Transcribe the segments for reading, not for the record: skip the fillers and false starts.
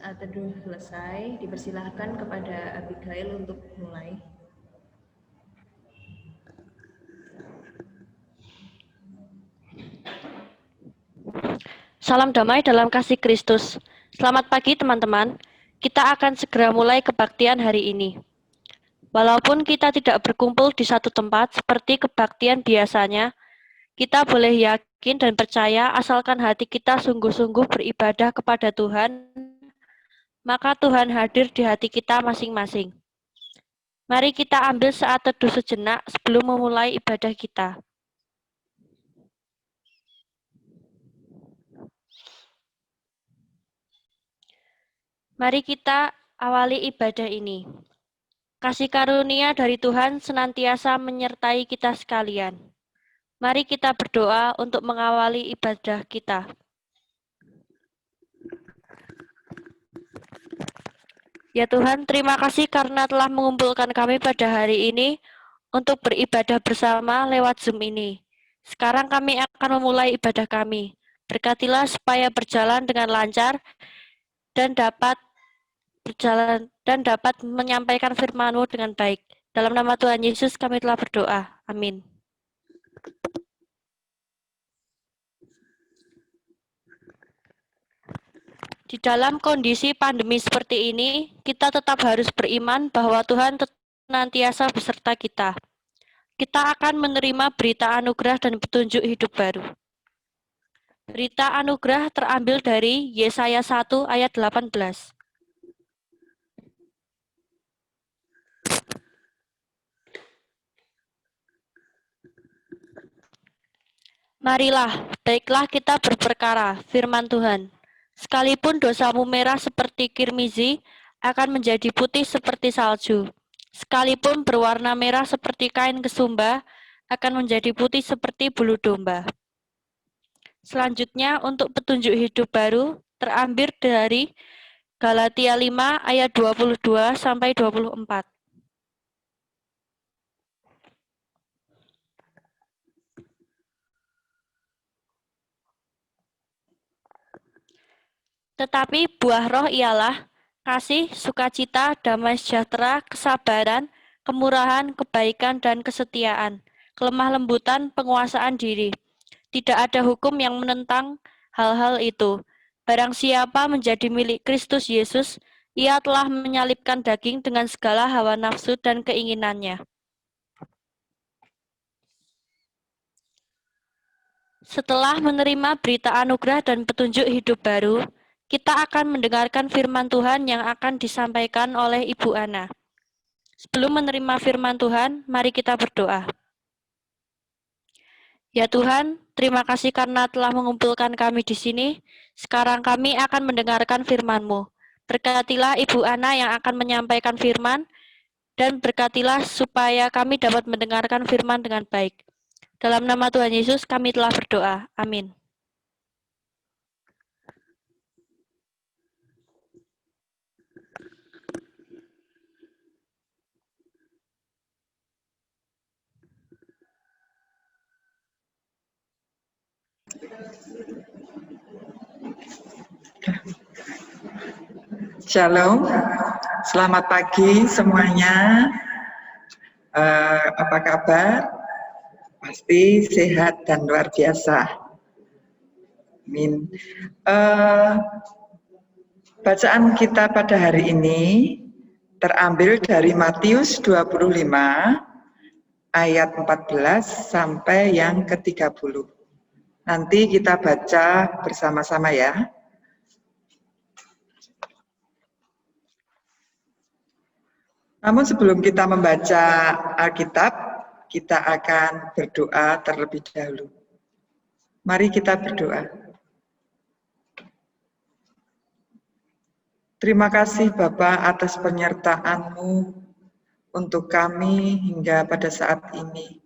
Saat teduh selesai, dipersilahkan kepada Abigail untuk mulai. Salam damai dalam kasih Kristus. Selamat pagi teman-teman. Kita akan segera mulai kebaktian hari ini. Walaupun kita tidak berkumpul di satu tempat seperti kebaktian biasanya, kita boleh yakin dan percaya asalkan hati kita sungguh-sungguh beribadah kepada Tuhan, maka Tuhan hadir di hati kita masing-masing. Mari kita ambil saat teduh sejenak sebelum memulai ibadah kita. Mari kita awali ibadah ini. Kasih karunia dari Tuhan senantiasa menyertai kita sekalian. Mari kita berdoa untuk mengawali ibadah kita. Ya Tuhan, terima kasih karena telah mengumpulkan kami pada hari ini untuk beribadah bersama lewat Zoom ini. Sekarang kami akan memulai ibadah kami. Berkatilah supaya berjalan dengan lancar dan dapat menyampaikan firman-Mu dengan baik. Dalam nama Tuhan Yesus kami telah berdoa. Amin. Di dalam kondisi pandemi seperti ini, kita tetap harus beriman bahwa Tuhan senantiasa beserta kita. Kita akan menerima berita anugerah dan petunjuk hidup baru. Berita anugerah terambil dari Yesaya 1 ayat 18. Marilah, baiklah kita berperkara, firman Tuhan. Sekalipun dosamu merah seperti kirmizi, akan menjadi putih seperti salju. Sekalipun berwarna merah seperti kain kesumba, akan menjadi putih seperti bulu domba. Selanjutnya, untuk petunjuk hidup baru, terambil dari Galatia 5 ayat 22 sampai 24. Tetapi buah roh ialah kasih, sukacita, damai sejahtera, kesabaran, kemurahan, kebaikan, dan kesetiaan, kelemah lembutan, penguasaan diri. Tidak ada hukum yang menentang hal-hal itu. Barang siapa menjadi milik Kristus Yesus, ia telah menyalibkan daging dengan segala hawa nafsu dan keinginannya. Setelah menerima berita anugerah dan petunjuk hidup baru, kita akan mendengarkan firman Tuhan yang akan disampaikan oleh Ibu Ana. Sebelum menerima firman Tuhan, mari kita berdoa. Ya Tuhan, terima kasih karena telah mengumpulkan kami di sini. Sekarang kami akan mendengarkan firman-Mu. Berkatilah Ibu Ana yang akan menyampaikan firman, dan berkatilah supaya kami dapat mendengarkan firman dengan baik. Dalam nama Tuhan Yesus kami telah berdoa. Amin. Shalom, selamat pagi semuanya. Apa kabar? Pasti sehat dan luar biasa. Amin. Bacaan kita pada hari ini terambil dari Matius 25 ayat 14 sampai yang ke-30. Nanti kita baca bersama-sama ya. Namun sebelum kita membaca Alkitab, kita akan berdoa terlebih dahulu. Mari kita berdoa. Terima kasih Bapa atas penyertaan-Mu untuk kami hingga pada saat ini.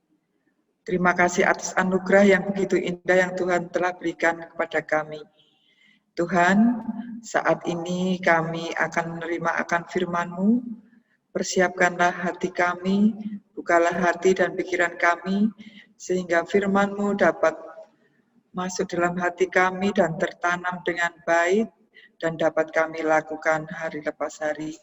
Terima kasih atas anugerah yang begitu indah yang Tuhan telah berikan kepada kami. Tuhan, saat ini kami akan menerima akan firman-Mu. Persiapkanlah hati kami, bukalah hati dan pikiran kami, sehingga firman-Mu dapat masuk dalam hati kami dan tertanam dengan baik, dan dapat kami lakukan hari lepas hari.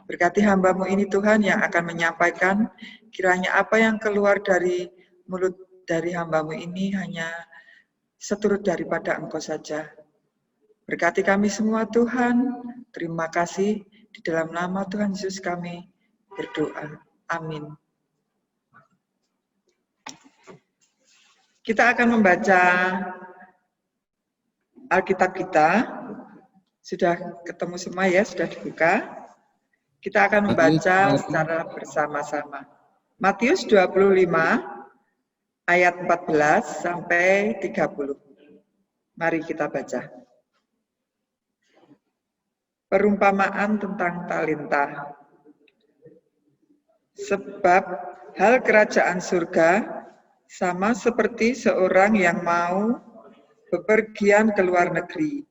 Berkati hamba-Mu ini Tuhan yang akan menyampaikan, kiranya apa yang keluar dari mulut dari hamba-Mu ini hanya seturut daripada Engkau saja. Berkati kami semua Tuhan, terima kasih di dalam nama Tuhan Yesus kami berdoa. Amin. Kita akan membaca Alkitab kita. Sudah ketemu semua ya, sudah dibuka. Kita akan membaca secara bersama-sama. Matius 25 ayat 14 sampai 30. Mari kita baca. Perumpamaan tentang talenta. Sebab hal kerajaan surga sama seperti seorang yang mau bepergian ke luar negeri,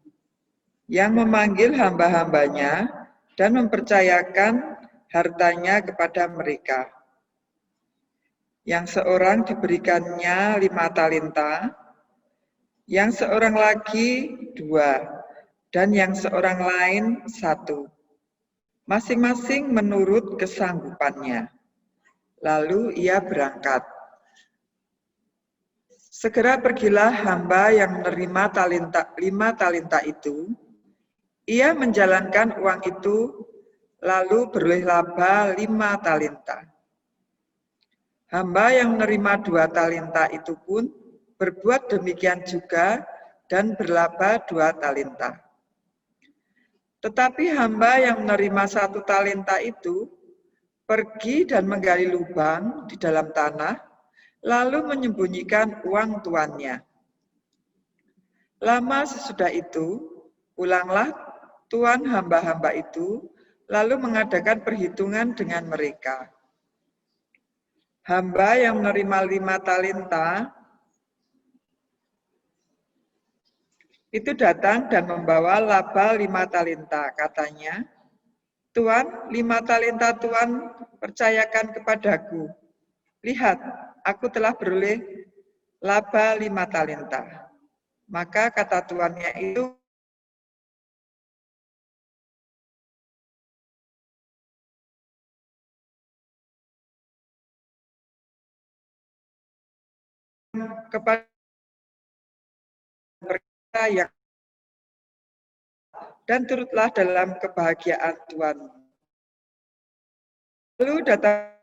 yang memanggil hamba-hambanya dan mempercayakan hartanya kepada mereka. Yang seorang diberikannya 5 talenta, yang seorang lagi 2, dan yang seorang lain 1. Masing-masing menurut kesanggupannya. Lalu ia berangkat. Segera pergilah hamba yang menerima 5 talenta itu. Ia menjalankan uang itu, lalu beroleh laba 5 talenta. Hamba yang menerima 2 talenta itu pun berbuat demikian juga dan berlaba 2 talenta. Tetapi hamba yang menerima 1 talenta itu pergi dan menggali lubang di dalam tanah, lalu menyembunyikan uang tuannya. Lama sesudah itu, pulanglah tuan hamba-hamba itu, lalu mengadakan perhitungan dengan mereka. Hamba yang menerima 5 talenta itu datang dan membawa laba 5 talenta. Katanya, Tuan, 5 talenta Tuan percayakan kepadaku. Lihat, aku telah beroleh laba 5 talenta. Maka kata tuannya itu, kepada mereka yang dan turutlah dalam kebahagiaan Tuhan. Lalu datang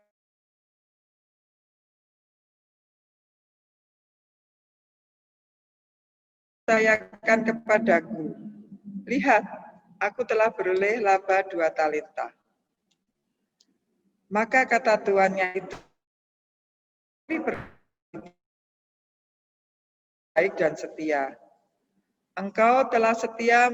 percayakan kepadaku. Lihat, aku telah beroleh laba 2 talenta. Maka kata tuannya itu, baik dan setia. Engkau telah setia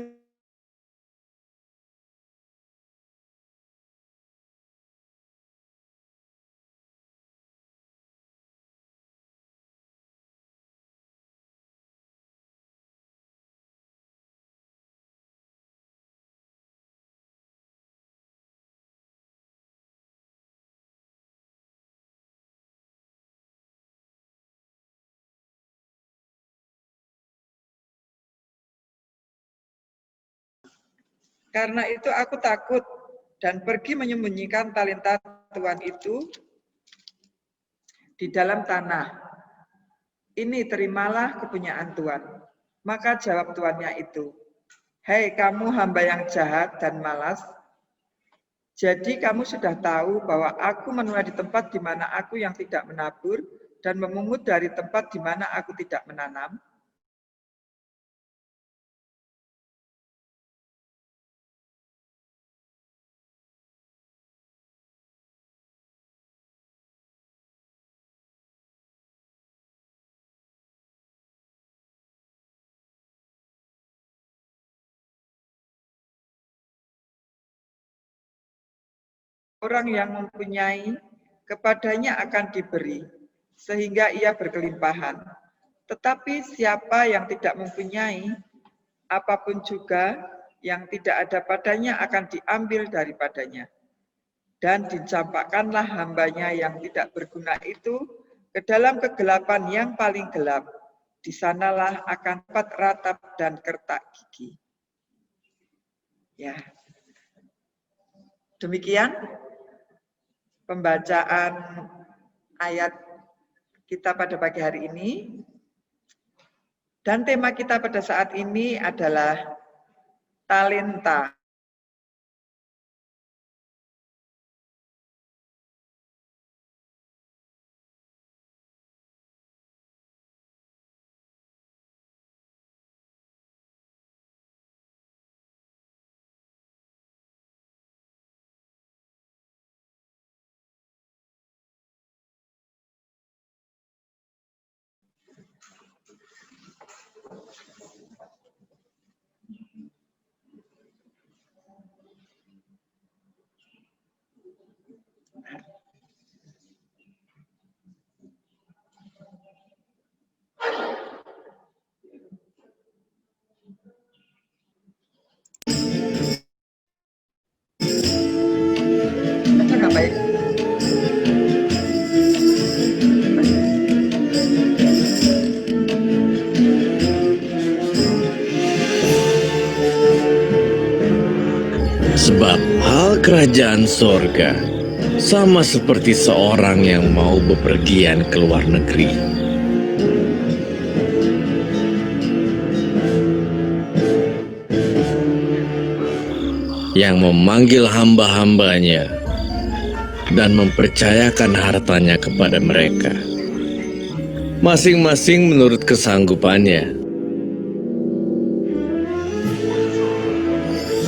Karena itu aku takut dan pergi menyembunyikan talenta Tuhan itu di dalam tanah. Ini terimalah kepunyaan Tuhan. Maka jawab tuannya itu, hei kamu hamba yang jahat dan malas, jadi kamu sudah tahu bahwa aku menuai di tempat di mana aku yang tidak menabur dan memungut dari tempat di mana aku tidak menanam. Orang yang mempunyai, kepadanya akan diberi, sehingga ia berkelimpahan. Tetapi siapa yang tidak mempunyai, apapun juga yang tidak ada padanya akan diambil daripadanya. Dan dicampakkanlah hambanya yang tidak berguna itu ke dalam kegelapan yang paling gelap. Di sanalah akan dapat ratap dan kertak gigi. Ya. Demikian pembacaan ayat kita pada pagi hari ini. Dan tema kita pada saat ini adalah talenta. Baca nggak baik? Sebab hal kerajaan sorga sama seperti seorang yang mau bepergian ke luar negeri. Yang memanggil hamba-hambanya dan mempercayakan hartanya kepada mereka, masing-masing menurut kesanggupannya.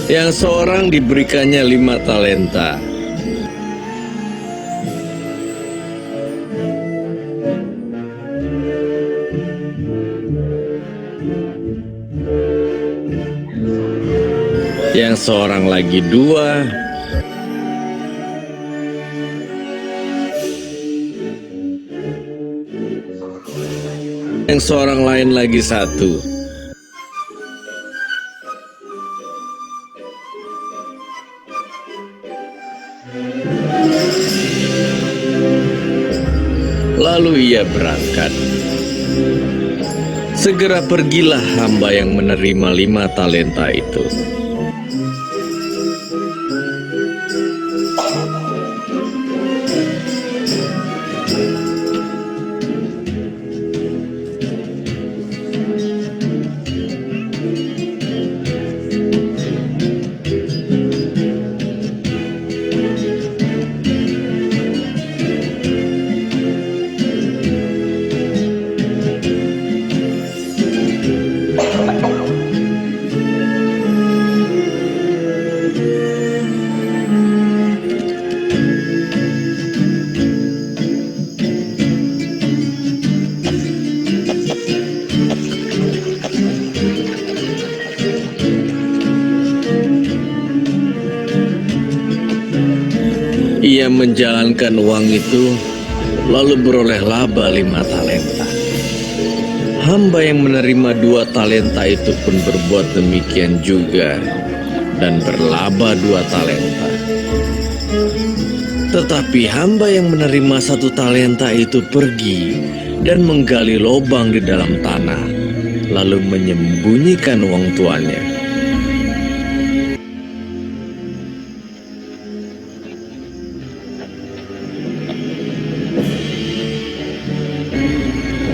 Yang seorang diberikannya 5 talenta, yang seorang lagi 2, yang seorang lain lagi 1. Lalu ia berangkat. Segera pergilah hamba yang menerima 5 talenta itu. Ia menjalankan uang itu, lalu beroleh laba 5 talenta. Hamba yang menerima 2 talenta itu pun berbuat demikian juga, dan berlaba 2 talenta. Tetapi hamba yang menerima 1 talenta itu pergi dan menggali lubang di dalam tanah, lalu menyembunyikan uang tuannya.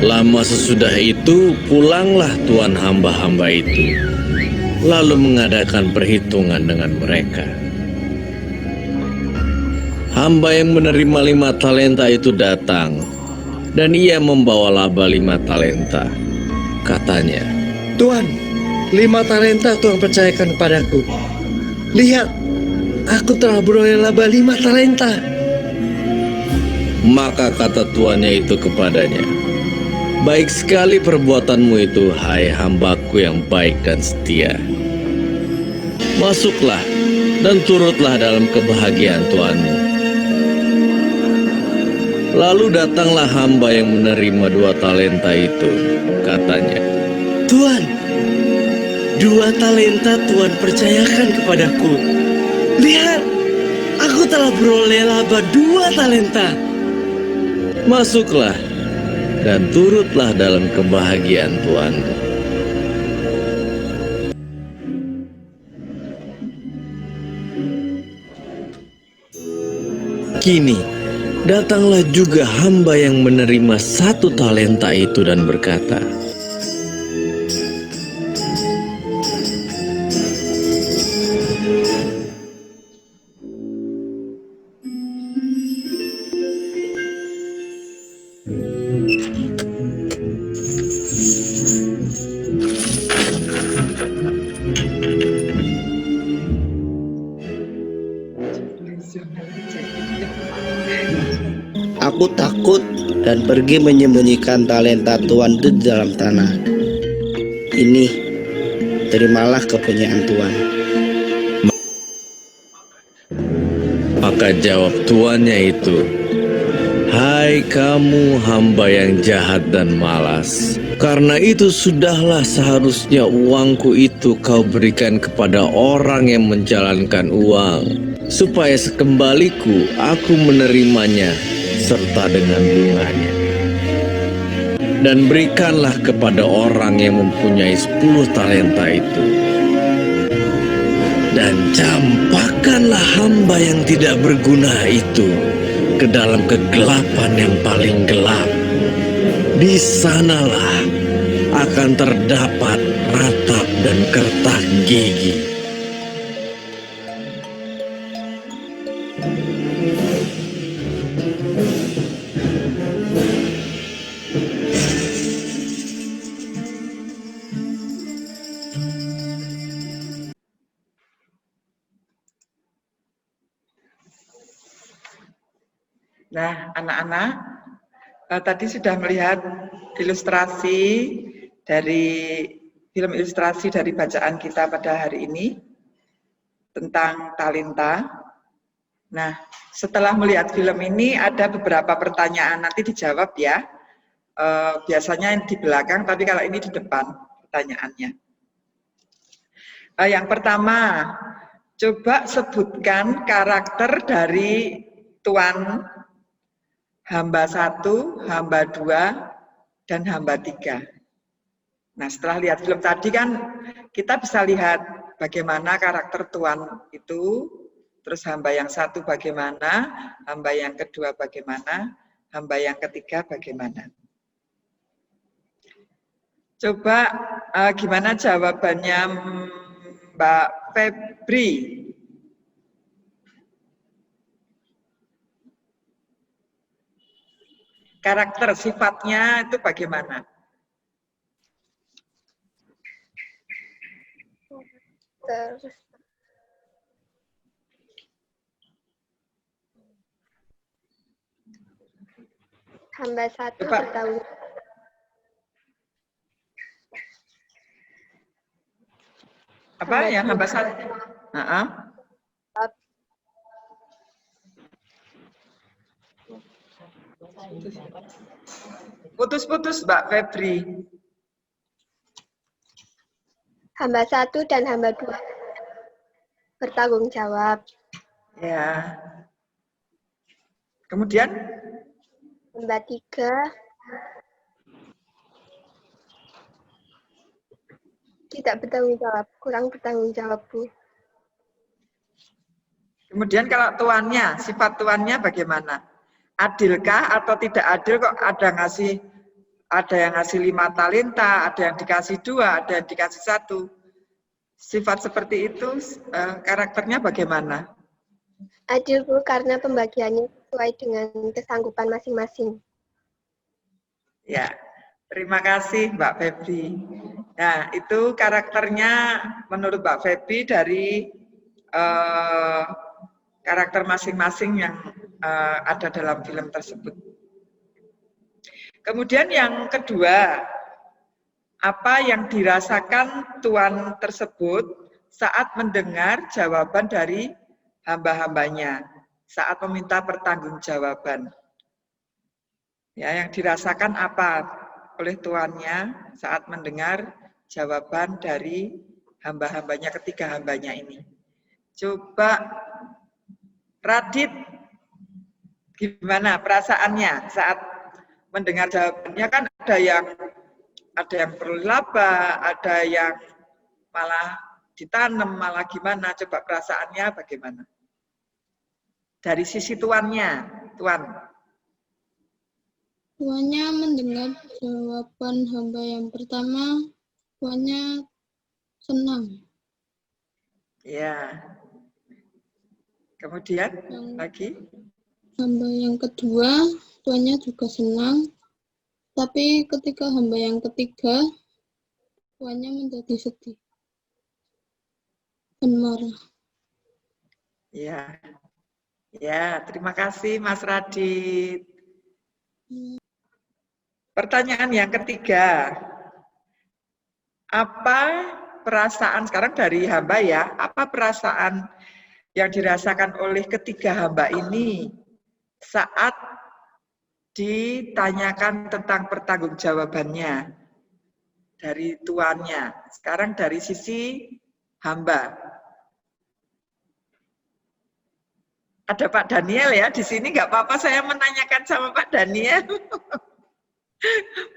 Lama sesudah itu, pulanglah tuan hamba-hamba itu, lalu mengadakan perhitungan dengan mereka. Hamba yang menerima 5 talenta itu datang, dan ia membawa laba 5 talenta. Katanya, Tuan, 5 talenta Tuhan percayakan kepadaku. Lihat, aku telah beroleh laba 5 talenta. maka kata tuannya itu kepadanya, baik sekali perbuatanmu itu, hai hambaku yang baik dan setia. Masuklah dan turutlah dalam kebahagiaan Tuanmu. Lalu datanglah hamba yang menerima 2 talenta itu. Katanya, Tuan, 2 talenta Tuhan percayakan kepadaku. Lihat, aku telah beroleh laba 2 talenta. masuklah dan turutlah dalam kebahagiaan Tuanmu. Kini, datanglah juga hamba yang menerima 1 talenta itu dan berkata, Aku takut dan pergi menyembunyikan talenta Tuan di dalam tanah. Ini, terimalah kepunyaan Tuan. Maka jawab tuannya itu, "Hai kamu hamba yang jahat dan malas, karena itu sudahlah seharusnya uangku itu kau berikan kepada orang yang menjalankan uang, supaya sekembaliku aku menerimanya serta dengan bunganya. Dan berikanlah kepada orang yang mempunyai 10 talenta itu. Dan campakkanlah hamba yang tidak berguna itu ke dalam kegelapan yang paling gelap. Di sanalah akan terdapat ratap dan kertak gigi." Nah, anak-anak, tadi sudah melihat ilustrasi dari film ilustrasi dari bacaan kita pada hari ini tentang talenta. Nah, setelah melihat film ini ada beberapa pertanyaan, nanti dijawab ya. Biasanya yang di belakang, tapi kalau ini di depan pertanyaannya. Yang pertama, coba sebutkan karakter dari Tuan hamba 1, hamba 2, dan hamba 3. Nah, setelah lihat film tadi kan kita bisa lihat bagaimana karakter Tuan itu, terus hamba yang 1 bagaimana, hamba yang kedua bagaimana, hamba yang ketiga bagaimana. Coba gimana jawabannya Mbak Febri? Karakter sifatnya itu bagaimana? Hamba 1 Coba. bertanggung Apa yang hamba 1? Putus-putus Mbak Febri. Hamba 1 dan hamba 2 bertanggung jawab. Ya. Kemudian Hamba 3 tidak bertanggung jawab, kurang bertanggung jawab, Bu. Kemudian kalau tuannya, sifat tuannya bagaimana? Adilkah atau tidak adil, kok ada yang ngasih 5 talenta, ada yang dikasih 2, ada yang dikasih 1. Sifat seperti itu karakternya bagaimana? Adil, Bu, karena pembagiannya sesuai dengan kesanggupan masing-masing. Ya, terima kasih Mbak Febri. Nah, itu karakternya menurut Mbak Febri dari karakter masing-masing yang ada dalam film tersebut. Kemudian yang kedua, apa yang dirasakan Tuan tersebut saat mendengar jawaban dari hamba-hambanya, saat meminta pertanggungjawaban. Ya, yang dirasakan apa oleh tuannya saat mendengar jawaban dari hamba-hambanya, ketiga hambanya ini. Coba Radit, gimana perasaannya saat mendengar jawabannya? Kan ada yang perlu laba, ada yang malah ditanam, malah gimana? Coba perasaannya bagaimana? Dari sisi tuannya, Tuan. Tuannya mendengar jawaban hamba yang pertama, tuannya senang. Ya. Kemudian lagi. Hamba yang kedua, tuannya juga senang. Tapi ketika hamba yang ketiga, tuannya menjadi sedih dan marah. Ya. Ya, terima kasih Mas Radit. Pertanyaan yang ketiga. Apa perasaan, sekarang dari hamba ya, apa perasaan yang dirasakan oleh ketiga hamba ini saat ditanyakan tentang pertanggungjawabannya dari tuannya? Sekarang dari sisi hamba. Ada Pak Daniel ya di sini, nggak apa-apa saya menanyakan sama Pak Daniel.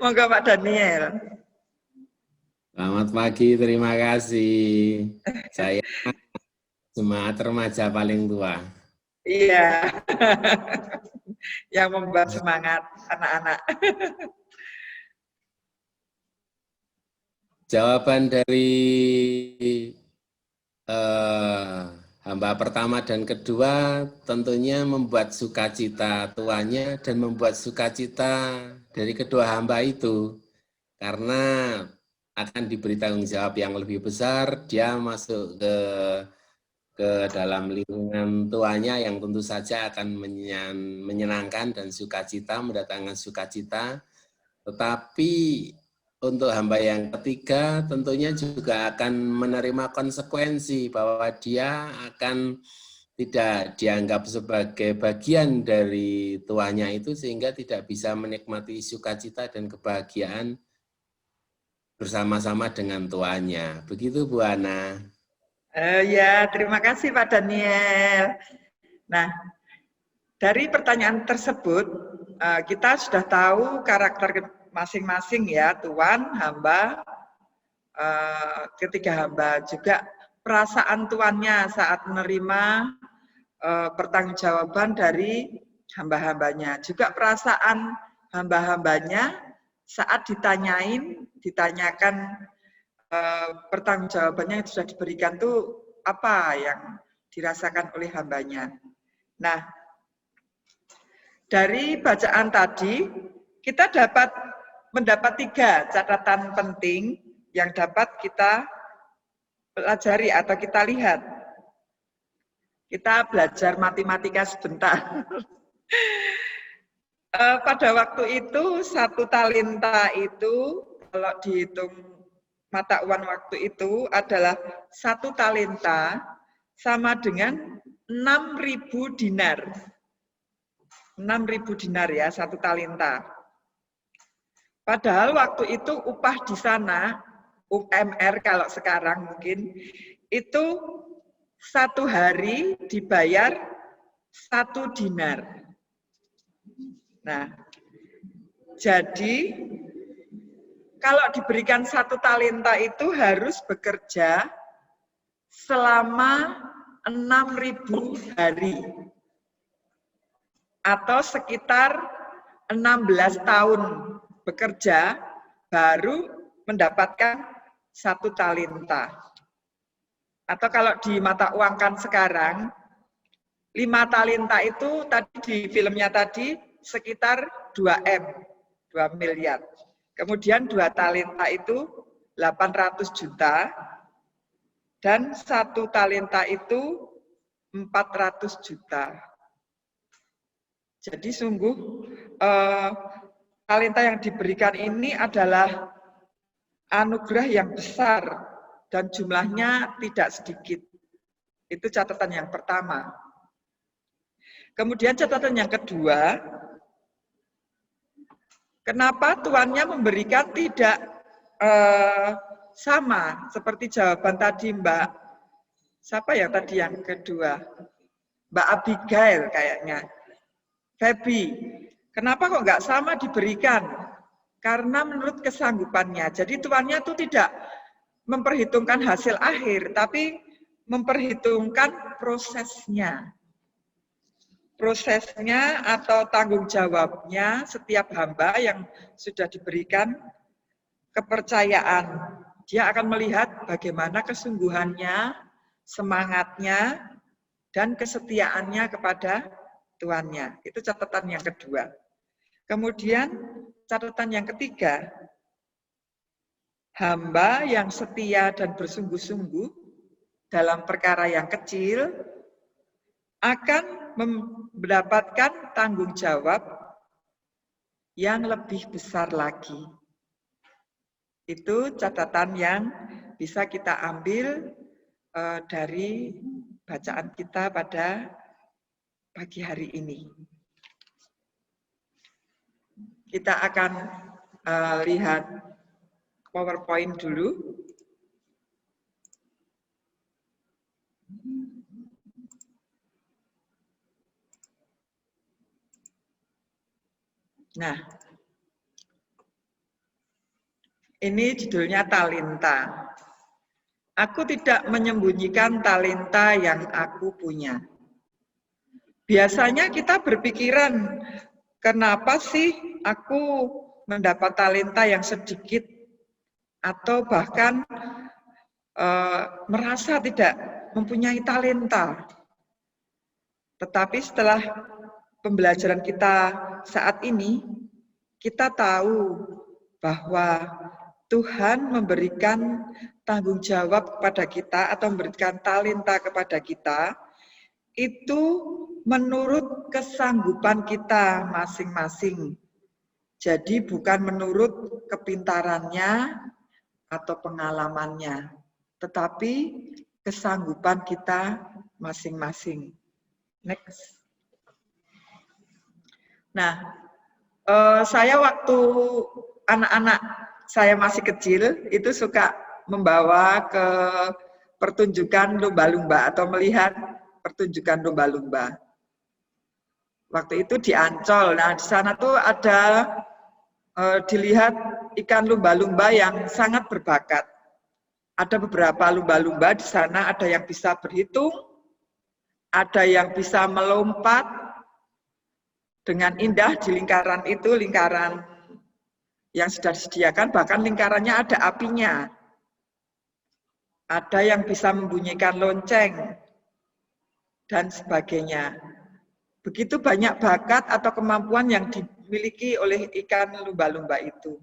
Moga Pak Daniel. Selamat pagi, terima kasih. Saya jemaat remaja paling tua. Iya, yang membuat semangat anak-anak. Jawaban dari hamba pertama dan kedua tentunya membuat sukacita tuannya dan membuat sukacita dari kedua hamba itu. Karena akan diberi tanggung jawab yang lebih besar, dia masuk ke dalam lingkungan tuanya yang tentu saja akan menyenangkan dan sukacita, mendatangkan sukacita. Tetapi untuk hamba yang ketiga tentunya juga akan menerima konsekuensi bahwa dia akan tidak dianggap sebagai bagian dari tuanya itu sehingga tidak bisa menikmati sukacita dan kebahagiaan bersama-sama dengan tuanya. Begitu Bu Ana. Ya, terima kasih Pak Daniel. Nah, dari pertanyaan tersebut kita sudah tahu karakter masing-masing ya, tuan, hamba, ketiga hamba, juga perasaan tuannya saat menerima pertanggungjawaban dari hamba-hambanya, juga perasaan hamba-hambanya saat ditanyakan pertanggungjawabannya yang sudah diberikan tuh apa yang dirasakan oleh hambanya. Nah, dari bacaan tadi kita mendapat 3 catatan penting yang dapat kita pelajari atau kita lihat. Kita belajar matematika sebentar. Pada waktu itu 1 talenta itu kalau dihitung mata uang waktu itu adalah 1 talenta sama dengan 6.000 dinar. 6.000 dinar ya, 1 talenta. Padahal waktu itu upah di sana, UMR kalau sekarang mungkin, itu 1 hari dibayar 1 dinar. Nah, jadi kalau diberikan 1 talenta itu harus bekerja selama 6.000 hari. Atau sekitar 16 tahun bekerja baru mendapatkan 1 talenta. Atau kalau di mata uangkan sekarang, 5 talenta itu tadi di filmnya tadi sekitar 2 M, 2 miliar. Kemudian 2 talenta itu 800 juta dan 1 talenta itu 400 juta. Jadi sungguh talenta yang diberikan ini adalah anugerah yang besar dan jumlahnya tidak sedikit. Itu catatan yang pertama. Kemudian catatan yang kedua, kenapa tuannya memberikan tidak sama seperti jawaban tadi Mbak. Siapa yang tadi yang kedua? Mbak Abigail kayaknya. Feby, kenapa kok nggak sama diberikan? Karena menurut kesanggupannya. Jadi tuannya itu tidak memperhitungkan hasil akhir, tapi memperhitungkan prosesnya. prosesnya atau tanggung jawabnya setiap hamba yang sudah diberikan kepercayaan. Dia akan melihat bagaimana kesungguhannya, semangatnya, dan kesetiaannya kepada tuannya. Itu catatan yang kedua. Kemudian catatan yang ketiga, hamba yang setia dan bersungguh-sungguh dalam perkara yang kecil akan mendapatkan tanggung jawab yang lebih besar lagi. Itu catatan yang bisa kita ambil dari bacaan kita pada pagi hari ini. Kita akan lihat PowerPoint dulu. Nah, ini judulnya talenta. Aku tidak menyembunyikan talenta yang aku punya. Biasanya kita berpikiran, kenapa sih aku mendapat talenta yang sedikit, atau bahkan merasa tidak mempunyai talenta. Tetapi setelah pembelajaran kita saat ini, kita tahu bahwa Tuhan memberikan tanggung jawab kepada kita atau memberikan talenta kepada kita itu menurut kesanggupan kita masing-masing. Jadi bukan menurut kepintarannya atau pengalamannya, tetapi kesanggupan kita masing-masing. Next. Nah, saya waktu anak-anak saya masih kecil itu suka membawa ke pertunjukan lumba-lumba atau melihat pertunjukan lumba-lumba. Waktu itu di Ancol. Nah, di sana tuh ada dilihat ikan lumba-lumba yang sangat berbakat. Ada beberapa lumba-lumba di sana, ada yang bisa berhitung, ada yang bisa melompat dengan indah di lingkaran itu, lingkaran yang sudah disediakan, bahkan lingkarannya ada apinya. Ada yang bisa membunyikan lonceng, dan sebagainya. Begitu banyak bakat atau kemampuan yang dimiliki oleh ikan lumba-lumba itu.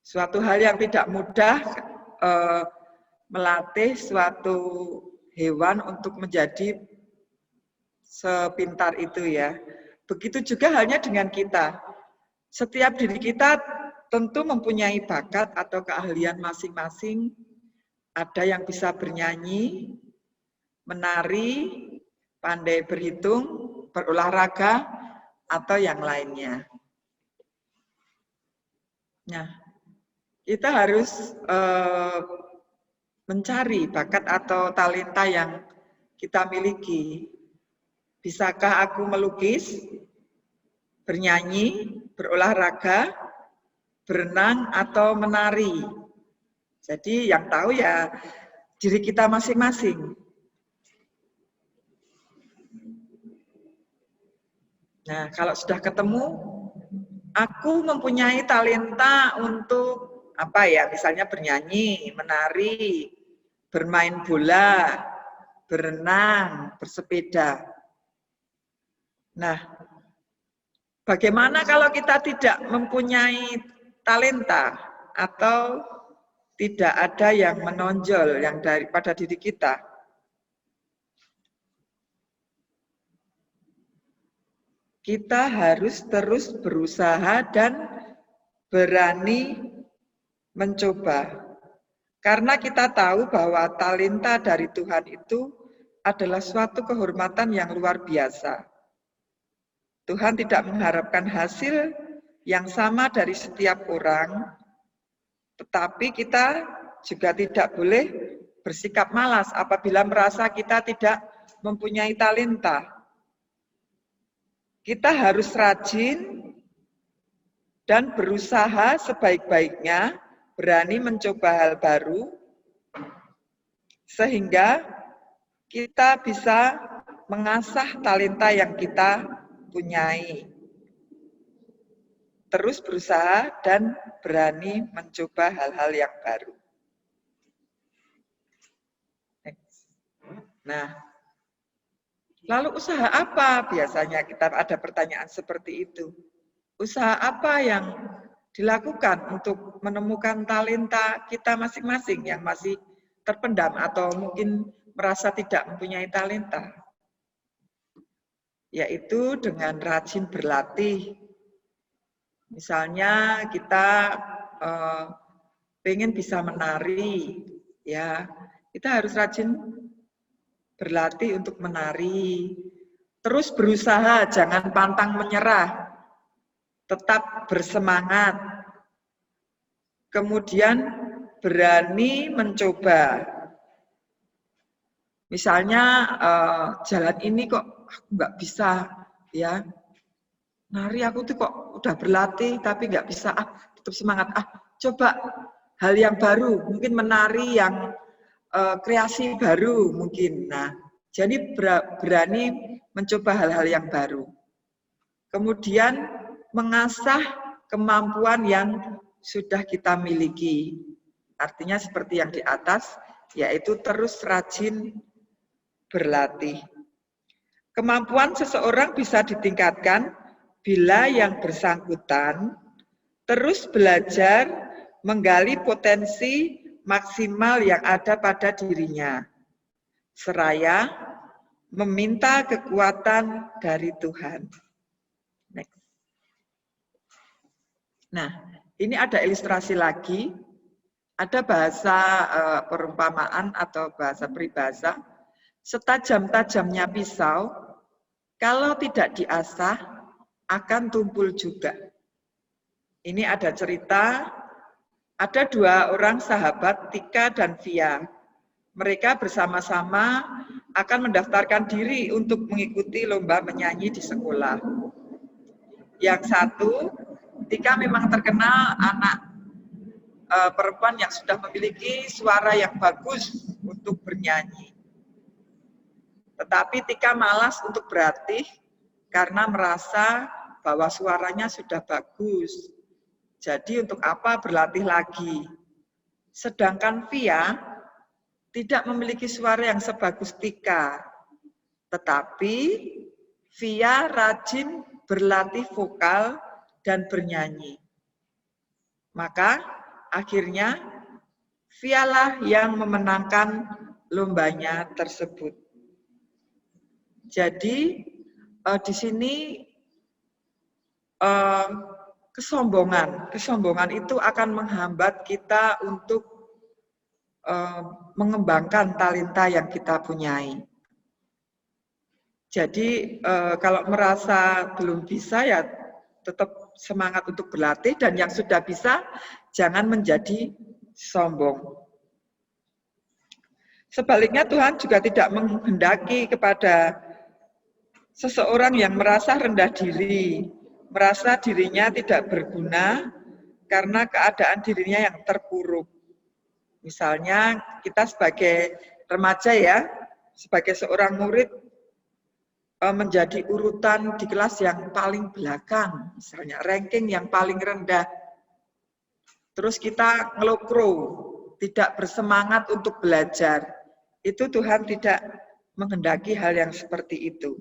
Suatu hal yang tidak mudah melatih suatu hewan untuk menjadi sepintar itu ya. Begitu juga halnya dengan kita. Setiap diri kita tentu mempunyai bakat atau keahlian masing-masing. Ada yang bisa bernyanyi, menari, pandai berhitung, berolahraga, atau yang lainnya. Nah, kita harus mencari bakat atau talenta yang kita miliki. Bisakah aku melukis, bernyanyi, berolahraga, berenang, atau menari? Jadi yang tahu ya diri kita masing-masing. Nah, kalau sudah ketemu, aku mempunyai talenta untuk apa ya? Misalnya bernyanyi, menari, bermain bola, berenang, bersepeda. Nah, bagaimana kalau kita tidak mempunyai talenta atau tidak ada yang menonjol yang daripada diri kita? Kita harus terus berusaha dan berani mencoba. Karena kita tahu bahwa talenta dari Tuhan itu adalah suatu kehormatan yang luar biasa. Tuhan tidak mengharapkan hasil yang sama dari setiap orang, tetapi kita juga tidak boleh bersikap malas apabila merasa kita tidak mempunyai talenta. Kita harus rajin dan berusaha sebaik-baiknya, berani mencoba hal baru, sehingga kita bisa mengasah talenta yang kita punyai. Terus berusaha dan berani mencoba hal-hal yang baru. Nah, lalu usaha apa? Biasanya kita ada pertanyaan seperti itu. Usaha apa yang dilakukan untuk menemukan talenta kita masing-masing yang masih terpendam atau mungkin merasa tidak mempunyai talenta? Yaitu dengan rajin berlatih. Misalnya kita pengen bisa menari, ya kita harus rajin berlatih untuk menari. Terus berusaha, jangan pantang menyerah, tetap bersemangat. Kemudian berani mencoba. Misalnya jalan ini kok aku nggak bisa, ya. Nari aku tuh kok udah berlatih tapi nggak bisa, tetap semangat. Coba hal yang baru, mungkin menari yang kreasi baru mungkin. Nah, jadi berani mencoba hal-hal yang baru. Kemudian mengasah kemampuan yang sudah kita miliki. Artinya seperti yang di atas, yaitu terus rajin berlatih. Kemampuan seseorang bisa ditingkatkan bila yang bersangkutan terus belajar menggali potensi maksimal yang ada pada dirinya, seraya meminta kekuatan dari Tuhan. Next. Nah, ini ada ilustrasi lagi, ada bahasa perumpamaan atau bahasa peribahasa, setajam-tajamnya pisau, kalau tidak diasah, akan tumpul juga. Ini ada cerita, ada dua orang sahabat, Tika dan Via. Mereka bersama-sama akan mendaftarkan diri untuk mengikuti lomba menyanyi di sekolah. Yang satu, Tika memang terkenal anak perempuan yang sudah memiliki suara yang bagus untuk bernyanyi. Tetapi Tika malas untuk berlatih karena merasa bahwa suaranya sudah bagus. Jadi untuk apa berlatih lagi? Sedangkan Via tidak memiliki suara yang sebagus Tika. Tetapi Via rajin berlatih vokal dan bernyanyi. Maka akhirnya Via lah yang memenangkan lombanya tersebut. Jadi di sini kesombongan itu akan menghambat kita untuk mengembangkan talenta yang kita punyai. Jadi kalau merasa belum bisa ya tetap semangat untuk berlatih, dan yang sudah bisa jangan menjadi sombong. Sebaliknya Tuhan juga tidak menghendaki kepada seseorang yang merasa rendah diri, merasa dirinya tidak berguna karena keadaan dirinya yang terpuruk. Misalnya kita sebagai remaja ya, sebagai seorang murid menjadi urutan di kelas yang paling belakang, misalnya ranking yang paling rendah. Terus kita ngelokro, tidak bersemangat untuk belajar. Itu Tuhan tidak menghendaki hal yang seperti itu.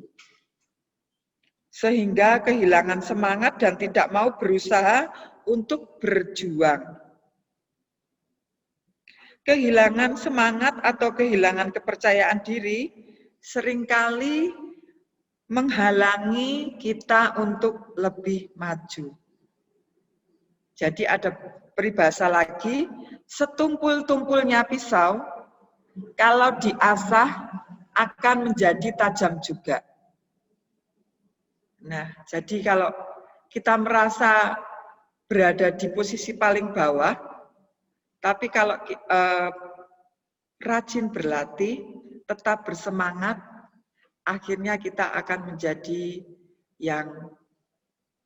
Sehingga kehilangan semangat dan tidak mau berusaha untuk berjuang. Kehilangan semangat atau kehilangan kepercayaan diri seringkali menghalangi kita untuk lebih maju. Jadi ada peribahasa lagi, setumpul-tumpulnya pisau, kalau diasah akan menjadi tajam juga. Nah, jadi kalau kita merasa berada di posisi paling bawah, tapi kalau rajin berlatih, tetap bersemangat, akhirnya kita akan menjadi yang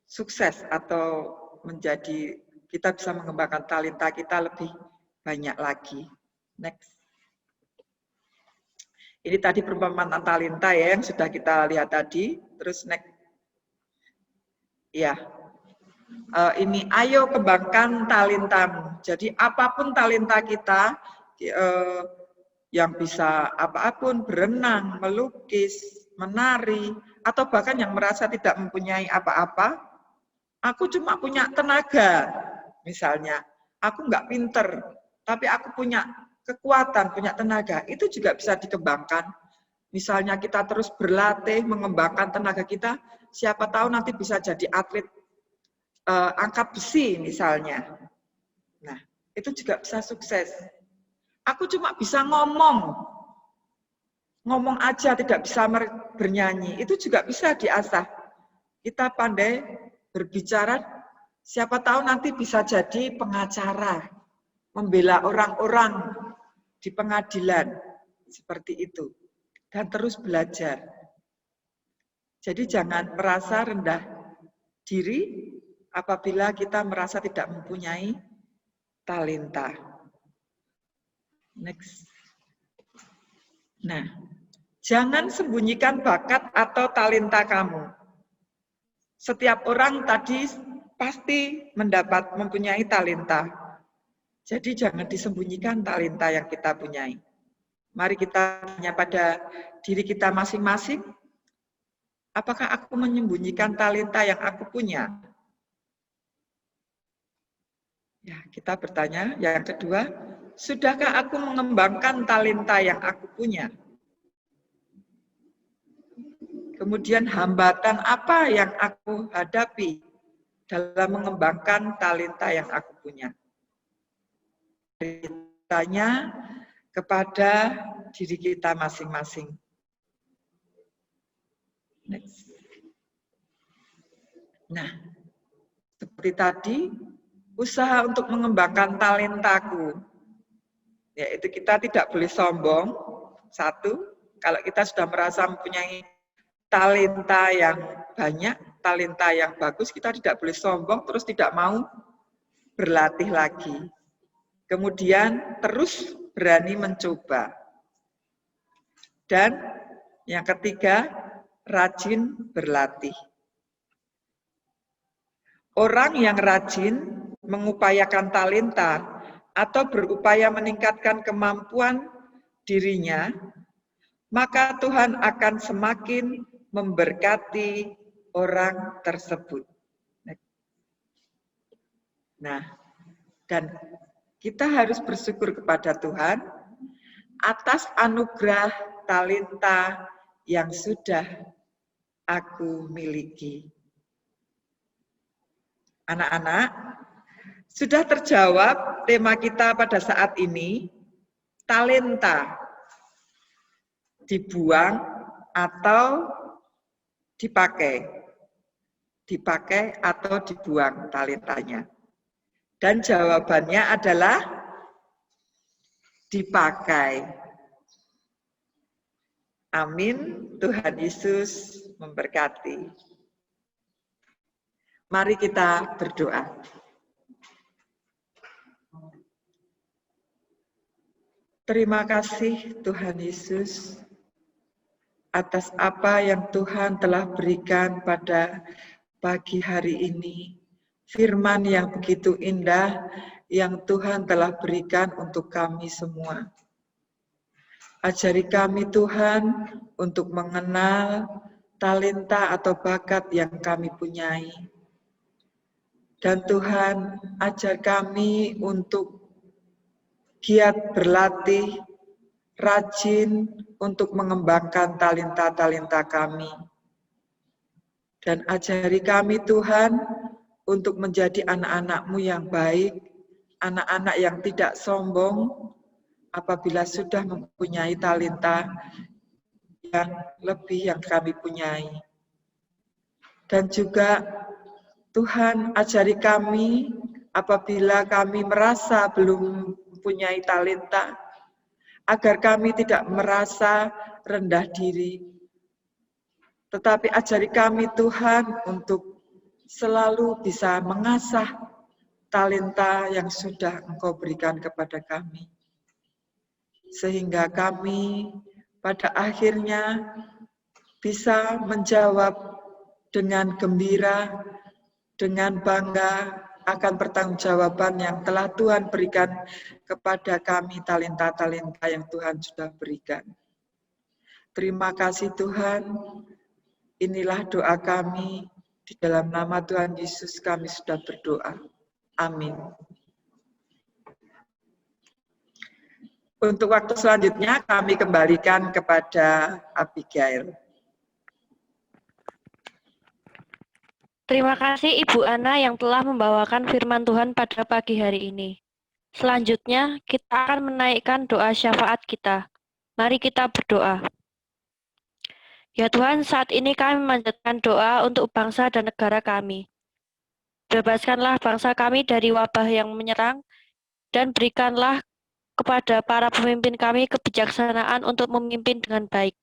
sukses atau menjadi kita bisa mengembangkan talenta kita lebih banyak lagi. Next. Ini tadi perumpamaan talenta ya yang sudah kita lihat tadi. Terus next. Ya. Ini ayo kembangkan talentamu. Jadi apapun talenta kita, yang bisa apapun, berenang, melukis, menari, atau bahkan yang merasa tidak mempunyai apa-apa, aku cuma punya tenaga, misalnya. Aku nggak pinter, tapi aku punya kekuatan, punya tenaga. Itu juga bisa dikembangkan. Misalnya kita terus berlatih, mengembangkan tenaga kita, siapa tahu nanti bisa jadi atlet angkat besi misalnya. Nah, itu juga bisa sukses. Aku cuma bisa ngomong aja tidak bisa bernyanyi, itu juga bisa diasah. Kita pandai berbicara, siapa tahu nanti bisa jadi pengacara, membela orang-orang di pengadilan, seperti itu. Dan terus belajar. Jadi jangan merasa rendah diri apabila kita merasa tidak mempunyai talenta. Next. Nah, jangan sembunyikan bakat atau talenta kamu. Setiap orang tadi pasti mempunyai talenta. Jadi jangan disembunyikan talenta yang kita punyai. Mari kita tanya pada diri kita masing-masing, apakah aku menyembunyikan talenta yang aku punya? Ya, kita bertanya. Yang kedua, sudahkah aku mengembangkan talenta yang aku punya? Kemudian hambatan apa yang aku hadapi dalam mengembangkan talenta yang aku punya? Tanya kepada diri kita masing-masing. Next. Nah, seperti tadi, usaha untuk mengembangkan talentaku, yaitu kita tidak boleh sombong. Satu, kalau kita sudah merasa mempunyai talenta yang banyak, talenta yang bagus, kita tidak boleh sombong, terus tidak mau berlatih lagi. Kemudian terus berani mencoba. Dan yang ketiga, rajin berlatih. Orang yang rajin mengupayakan talenta atau berupaya meningkatkan kemampuan dirinya, maka Tuhan akan semakin memberkati orang tersebut. Nah, dan kita harus bersyukur kepada Tuhan atas anugerah talenta yang sudah aku miliki. Anak-anak, sudah terjawab tema kita pada saat ini, talenta dibuang atau dipakai. Dipakai atau dibuang talentanya. Dan jawabannya adalah dipakai. Amin. Tuhan Yesus memberkati. Mari kita berdoa. Terima kasih Tuhan Yesus atas apa yang Tuhan telah berikan pada pagi hari ini. Firman yang begitu indah yang Tuhan telah berikan untuk kami semua. Ajari kami Tuhan untuk mengenal talenta atau bakat yang kami punyai. Dan Tuhan ajar kami untuk giat berlatih, rajin untuk mengembangkan talenta-talenta kami. Dan ajari kami Tuhan untuk menjadi anak-anak-Mu yang baik, anak-anak yang tidak sombong apabila sudah mempunyai talenta yang lebih yang kami punyai. Dan juga Tuhan ajari kami apabila kami merasa belum mempunyai talenta, agar kami tidak merasa rendah diri. Tetapi ajari kami Tuhan untuk selalu bisa mengasah talenta yang sudah Engkau berikan kepada kami. Sehingga kami pada akhirnya bisa menjawab dengan gembira, dengan bangga akan pertanggungjawaban yang telah Tuhan berikan kepada kami, talenta-talenta yang Tuhan sudah berikan. Terima kasih Tuhan, inilah doa kami, di dalam nama Tuhan Yesus kami sudah berdoa. Amin. Untuk waktu selanjutnya kami kembalikan kepada Abigail. Terima kasih Ibu Ana yang telah membawakan firman Tuhan pada pagi hari ini. Selanjutnya, kita akan menaikkan doa syafaat kita. Mari kita berdoa. Ya Tuhan, saat ini kami memanjatkan doa untuk bangsa dan negara kami. Bebaskanlah bangsa kami dari wabah yang menyerang, dan berikanlah kepada para pemimpin kami kebijaksanaan untuk memimpin dengan baik.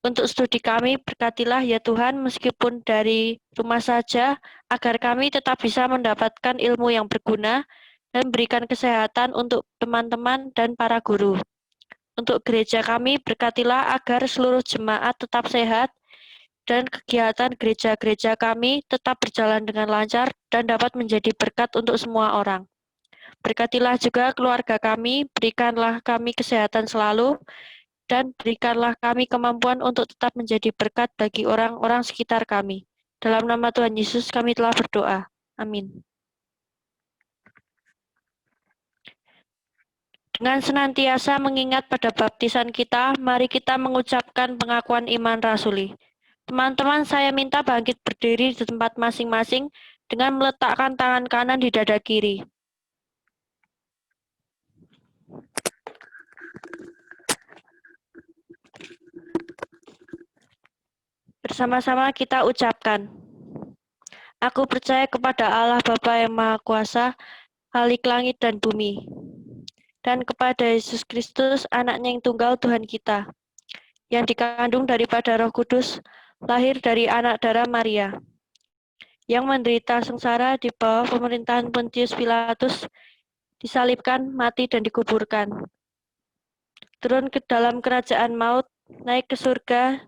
Untuk studi kami, berkatilah ya Tuhan, meskipun dari rumah saja, agar kami tetap bisa mendapatkan ilmu yang berguna dan berikan kesehatan untuk teman-teman dan para guru. Untuk gereja kami, berkatilah agar seluruh jemaat tetap sehat dan kegiatan gereja-gereja kami tetap berjalan dengan lancar dan dapat menjadi berkat untuk semua orang. Berkatilah juga keluarga kami, berikanlah kami kesehatan selalu, dan berikanlah kami kemampuan untuk tetap menjadi berkat bagi orang-orang sekitar kami. Dalam nama Tuhan Yesus kami telah berdoa. Amin. Dengan senantiasa mengingat pada baptisan kita, mari kita mengucapkan pengakuan iman rasuli. Teman-teman, saya minta bangkit berdiri di tempat masing-masing dengan meletakkan tangan kanan di dada kiri. Bersama-sama kita ucapkan, aku percaya kepada Allah Bapa yang Maha Kuasa, Khalik langit dan bumi, dan kepada Yesus Kristus, anaknya yang tunggal Tuhan kita, yang dikandung daripada Roh Kudus, lahir dari anak darah Maria, yang menderita sengsara di bawah pemerintahan Pontius Pilatus, disalibkan, mati, dan dikuburkan. Turun ke dalam kerajaan maut, naik ke surga,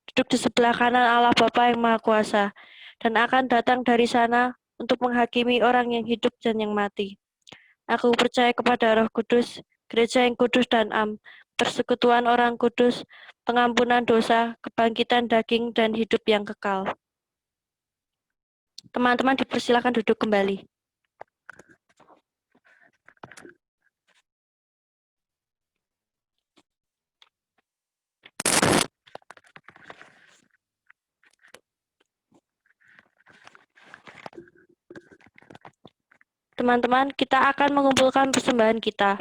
duduk di sebelah kanan Allah Bapa yang Maha Kuasa, dan akan datang dari sana untuk menghakimi orang yang hidup dan yang mati. Aku percaya kepada Roh Kudus, gereja yang kudus dan am, persekutuan orang kudus, pengampunan dosa, kebangkitan daging, dan hidup yang kekal. Teman-teman dipersilakan duduk kembali. Teman-teman, kita akan mengumpulkan persembahan kita.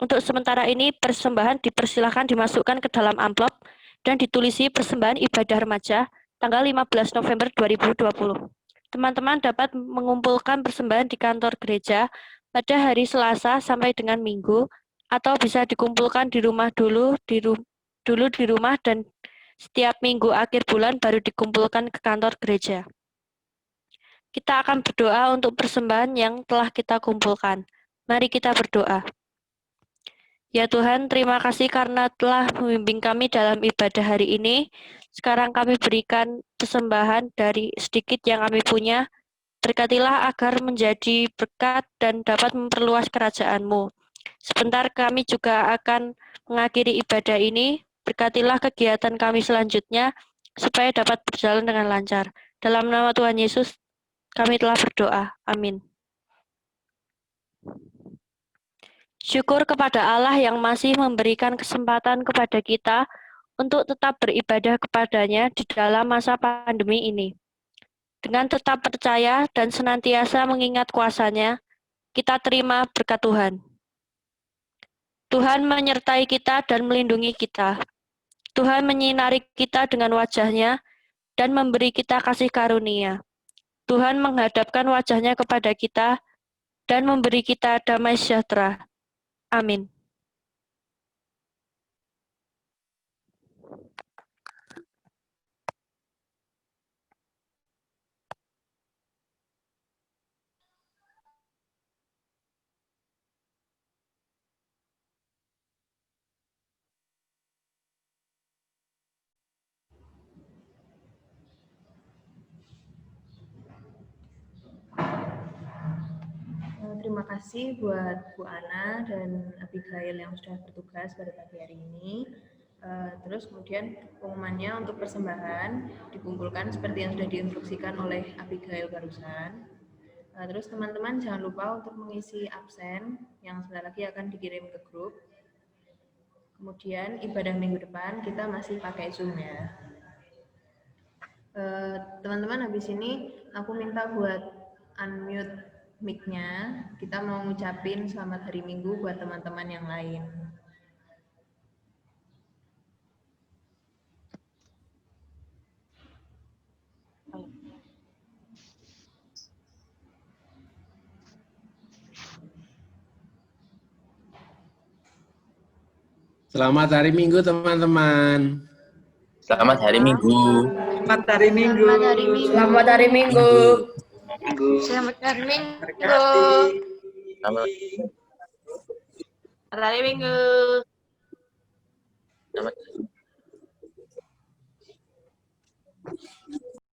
Untuk sementara ini, persembahan dipersilakan dimasukkan ke dalam amplop dan ditulisi persembahan ibadah remaja tanggal 15 November 2020. Teman-teman dapat mengumpulkan persembahan di kantor gereja pada hari Selasa sampai dengan Minggu, atau bisa dikumpulkan di rumah dulu di rumah, dan setiap minggu akhir bulan baru dikumpulkan ke kantor gereja. Kita akan berdoa untuk persembahan yang telah kita kumpulkan. Mari kita berdoa. Ya Tuhan, terima kasih karena telah membimbing kami dalam ibadah hari ini. Sekarang kami berikan persembahan dari sedikit yang kami punya. Berkatilah agar menjadi berkat dan dapat memperluas kerajaan-Mu. Sebentar kami juga akan mengakhiri ibadah ini. Berkatilah kegiatan kami selanjutnya supaya dapat berjalan dengan lancar. Dalam nama Tuhan Yesus, kami telah berdoa. Amin. Syukur kepada Allah yang masih memberikan kesempatan kepada kita untuk tetap beribadah kepadanya di dalam masa pandemi ini. Dengan tetap percaya dan senantiasa mengingat kuasa-Nya, kita terima berkat Tuhan. Tuhan menyertai kita dan melindungi kita. Tuhan menyinari kita dengan wajah-Nya dan memberi kita kasih karunia. Tuhan menghadapkan wajah-Nya kepada kita dan memberi kita damai sejahtera. Amin. terima kasih buat Bu Ana dan Abigail yang sudah bertugas pada pagi hari ini. Terus kemudian pengumumannya untuk persembahan dikumpulkan seperti yang sudah diinstruksikan oleh Abigail barusan. Terus teman-teman jangan lupa untuk mengisi absen yang sebentar lagi akan dikirim ke grup. Kemudian ibadah minggu depan kita masih pakai Zoom ya. Teman-teman habis ini aku minta buat unmute mic-nya. Kita mau ngucapin selamat hari Minggu buat teman-teman yang lain. Selamat hari Minggu teman-teman. Selamat hari Minggu. Selamat hari Minggu. Selamat hari Minggu. Selamat hari Minggu. Terima kasih. Selamat Hari Minggu. Selamat